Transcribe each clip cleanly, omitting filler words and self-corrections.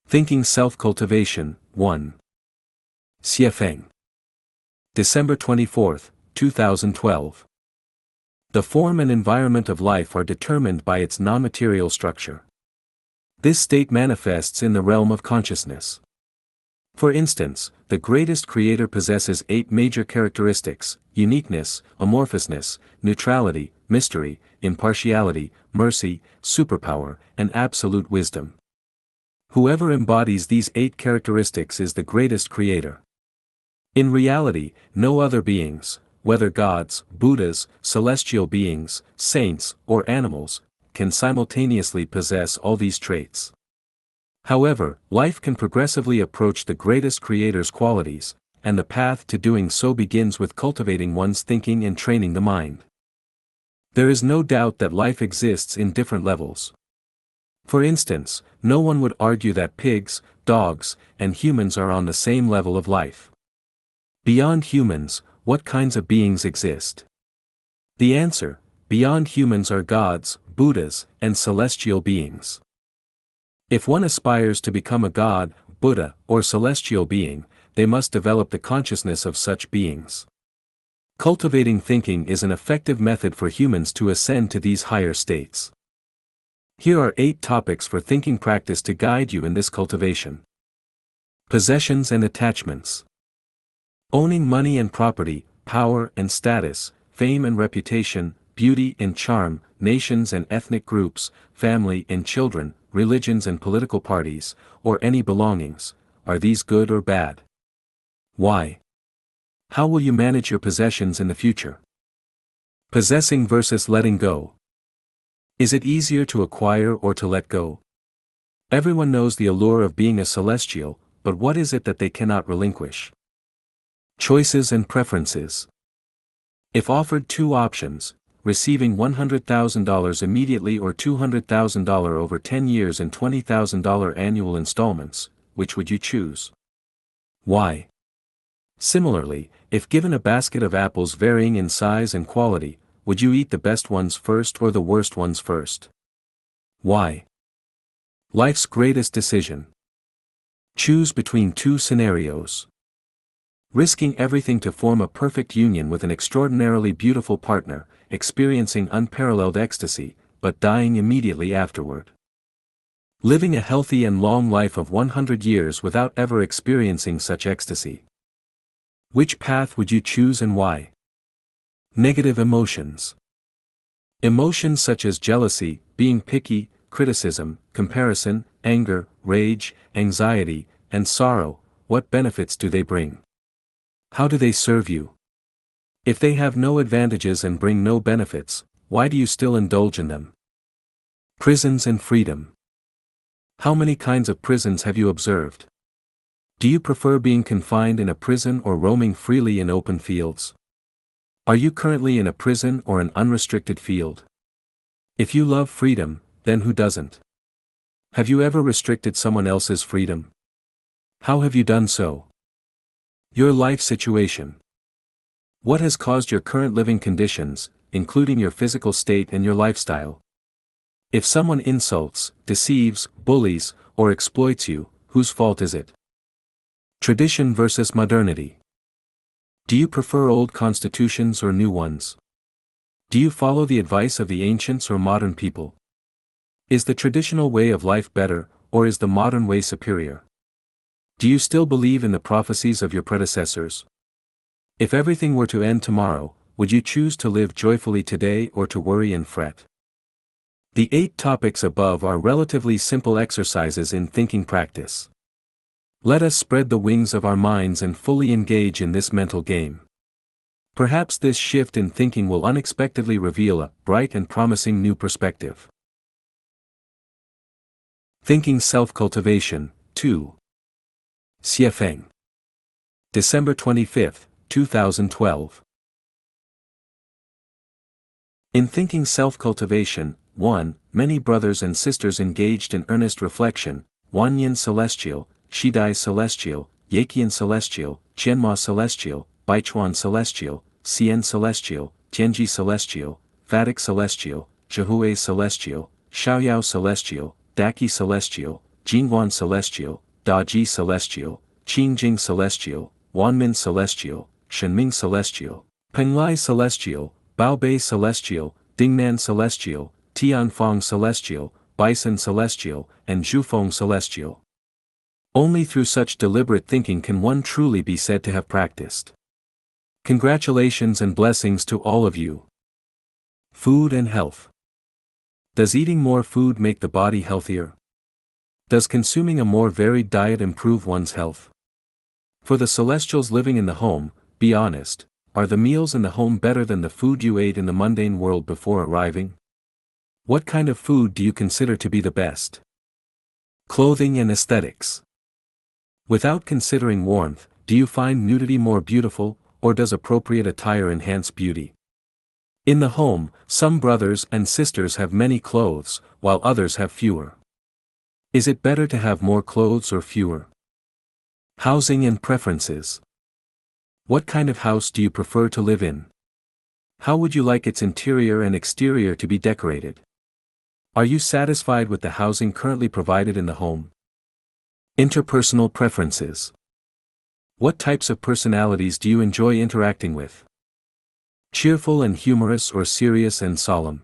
Thinking Self-Cultivation, 1. Xiefeng. December 24, 2012. The form and environment of life are determined by its non-material structure. This state manifests in the realm of consciousness. For instance, the greatest creator possesses 8 major characteristics: uniqueness, amorphousness, neutrality, mystery, impartiality, mercy, superpower, and absolute wisdom. Whoever embodies these 8 characteristics is the greatest creator. In reality, no other beings, whether gods, Buddhas, celestial beings, saints, or animals, can simultaneously possess all these traits. However, life can progressively approach the greatest creator's qualities, and the path to doing so begins with cultivating one's thinking and training the mind. There is no doubt that life exists in different levels. For instance, no one would argue that pigs, dogs, and humans are on the same level of life. Beyond humans, what kinds of beings exist? The answer: beyond humans are gods, Buddhas, and celestial beings. If one aspires to become a god, Buddha, or celestial being, they must develop the consciousness of such beings. Cultivating thinking is an effective method for humans to ascend to these higher states. Here are 8 topics for thinking practice to guide you in this cultivation. Possessions and attachments. Owning money and property, power and status, fame and reputation, beauty and charm, nations and ethnic groups, family and children, religions and political parties, or any belongings, are these good or bad? Why? How will you manage your possessions in the future? Possessing versus letting go. Is it easier to acquire or to let go? Everyone knows the allure of being a celestial, but what is it that they cannot relinquish? Choices and preferences. If offered 2 options, receiving $100,000 immediately or $200,000 over 10 years in $20,000 annual installments, which would you choose? Why? Similarly, if given a basket of apples varying in size and quality, would you eat the best ones first or the worst ones first? Why? Life's greatest decision. Choose between 2 scenarios. Risking everything to form a perfect union with an extraordinarily beautiful partner, experiencing unparalleled ecstasy, but dying immediately afterward. Living a healthy and long life of 100 years without ever experiencing such ecstasy. Which path would you choose and why? Negative emotions. Emotions such as jealousy, being picky, criticism, comparison, anger, rage, anxiety, and sorrow, what benefits do they bring? How do they serve you? If they have no advantages and bring no benefits, why do you still indulge in them? Prisons and freedom. How many kinds of prisons have you observed? Do you prefer being confined in a prison or roaming freely in open fields? Are you currently in a prison or an unrestricted field? If you love freedom, then who doesn't? Have you ever restricted someone else's freedom? How have you done so? Your life situation. What has caused your current living conditions, including your physical state and your lifestyle? If someone insults, deceives, bullies, or exploits you, whose fault is it? Tradition versus modernity. Do you prefer old constitutions or new ones? Do you follow the advice of the ancients or modern people? Is the traditional way of life better, or is the modern way superior? Do you still believe in the prophecies of your predecessors? If everything were to end tomorrow, would you choose to live joyfully today or to worry and fret? The 8 topics above are relatively simple exercises in thinking practice. Let us spread the wings of our minds and fully engage in this mental game. Perhaps this shift in thinking will unexpectedly reveal a bright and promising new perspective. Thinking Self-Cultivation, 2. Xiefeng. December 25, 2012. In Thinking Self-Cultivation, 1, many brothers and sisters engaged in earnest reflection: Wanyan Celestial, Shidai Celestial, Yakian Celestial, Qianma Celestial, Baichuan Celestial, Xian Celestial, Tianji Celestial, Fatic Celestial, Zhihui Celestial, Xiaoyao Celestial, Daki Celestial, Jingguan Celestial, Daji Celestial, Qingjing Celestial, Wanmin Celestial, Shenming Celestial, Penglai Celestial, Baobei Celestial, Dingnan Celestial, Tianfang Celestial, Bison Celestial, and Zhufeng Celestial. Only through such deliberate thinking can one truly be said to have practiced. Congratulations and blessings to all of you. Food and health. Does eating more food make the body healthier? Does consuming a more varied diet improve one's health? For the celestials living in the home, be honest, are the meals in the home better than the food you ate in the mundane world before arriving? What kind of food do you consider to be the best? Clothing and aesthetics. Without considering warmth, do you find nudity more beautiful, or does appropriate attire enhance beauty? In the home, some brothers and sisters have many clothes, while others have fewer. Is it better to have more clothes or fewer? Housing and preferences. What kind of house do you prefer to live in? How would you like its interior and exterior to be decorated? Are you satisfied with the housing currently provided in the home? Interpersonal preferences. What types of personalities do you enjoy interacting with? Cheerful and humorous or serious and solemn?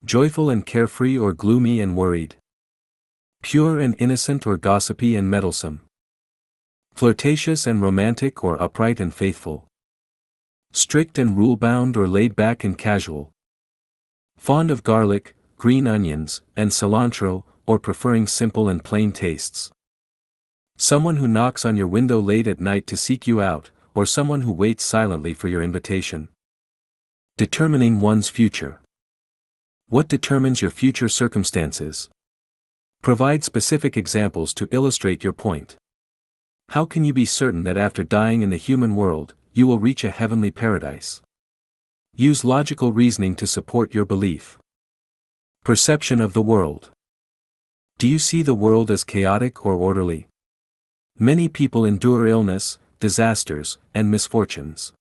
Joyful and carefree or gloomy and worried? Pure and innocent or gossipy and meddlesome? Flirtatious and romantic or upright and faithful? Strict and rule-bound or laid-back and casual? Fond of garlic, green onions, and cilantro, or preferring simple and plain tastes? Someone who knocks on your window late at night to seek you out, or someone who waits silently for your invitation? Determining one's future. What determines your future circumstances? Provide specific examples to illustrate your point. How can you be certain that after dying in the human world, you will reach a heavenly paradise? Use logical reasoning to support your belief. Perception of the world. Do you see the world as chaotic or orderly? Many people endure illness, disasters, and misfortunes.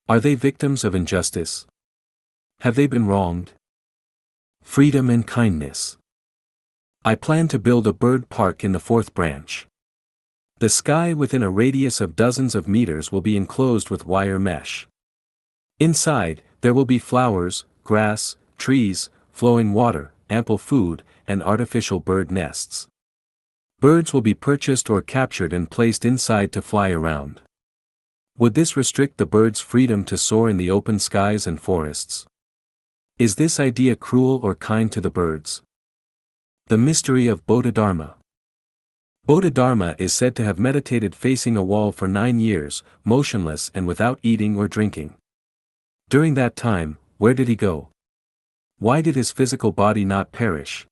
Are they victims of injustice? Have they been wronged? Freedom and kindness. I plan to build a bird park in the 4th branch. The sky within a radius of dozens of meters will be enclosed with wire mesh. Inside, there will be flowers, grass, trees, flowing water, ample food, and artificial bird nests. Birds will be purchased or captured and placed inside to fly around. Would this restrict the birds' freedom to soar in the open skies and forests? Is this idea cruel or kind to the birds? The mystery of Bodhidharma. Bodhidharma is said to have meditated facing a wall for 9 years, motionless and without eating or drinking. During that time, where did he go? Why did his physical body not perish?